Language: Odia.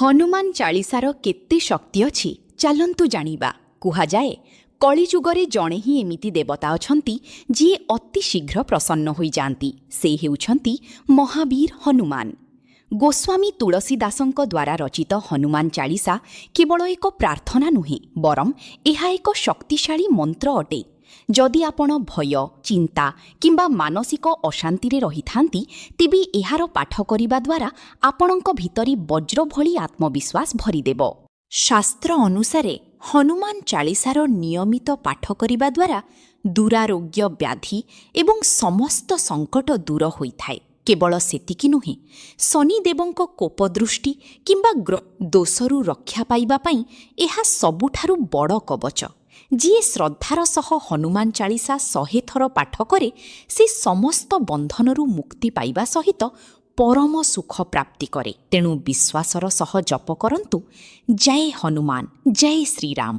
ହନୁମାନ ଚାଳିଶାର କେତେ ଶକ୍ତି ଅଛି ଚାଲନ୍ତୁ ଜାଣିବା। କୁହାଯାଏ କଳିଯୁଗରେ ଜଣେ ହିଁ ଏମିତି ଦେବତା ଅଛନ୍ତି ଯିଏ ଅତି ଶୀଘ୍ର ପ୍ରସନ୍ନ ହୋଇଯାଆନ୍ତି। ସେ ହେଉଛନ୍ତି ମହାବୀର ହନୁମାନ। ଗୋସ୍ୱାମୀ ତୁଳସୀଦାସଙ୍କ ଦ୍ୱାରା ରଚିତ ହନୁମାନ ଚାଳିଶା କେବଳ ଏକ ପ୍ରାର୍ଥନା ନୁହେଁ, ବରଂ ଏହା ଏକ ଶକ୍ତିଶାଳୀ ମନ୍ତ୍ର ଅଟେ। ଯଦି ଆପଣ ଭୟ, ଚିନ୍ତା କିମ୍ବା ମାନସିକ ଅଶାନ୍ତିରେ ରହିଥାନ୍ତି, ତେବେ ଏହାର ପାଠ କରିବା ଦ୍ୱାରା ଆପଣଙ୍କ ଭିତରେ ବଜ୍ର ଭଳି ଆତ୍ମବିଶ୍ୱାସ ଭରିଦେବ। ଶାସ୍ତ୍ର ଅନୁସାରେ ହନୁମାନ ଚାଳିଶାର ନିୟମିତ ପାଠ କରିବା ଦ୍ୱାରା ଦୁରାରୋଗ୍ୟ ବ୍ୟାଧି ଏବଂ ସମସ୍ତ ସଙ୍କଟ ଦୂର ହୋଇଥାଏ। କେବଳ ସେତିକି ନୁହେଁ, ଶନିଦେବଙ୍କ କୋପଦୃଷ୍ଟି କିମ୍ବା ଦୋଷରୁ ରକ୍ଷା ପାଇବା ପାଇଁ ଏହା ସବୁଠାରୁ ବଡ଼ କବଚ। ଯିଏ ଶ୍ରଦ୍ଧାର ସହ ହନୁମାନ ଚାଳିଶା 100 ଥର ପାଠ କରେ, ସେ ସମସ୍ତ ବନ୍ଧନରୁ ମୁକ୍ତି ପାଇବା ସହିତ ପରମ ସୁଖ ପ୍ରାପ୍ତି କରେ। ତେଣୁ ବିଶ୍ୱାସର ସହ ଜପ କରନ୍ତୁ। ଜୟ ହନୁମାନ, ଜୟ ଶ୍ରୀରାମ।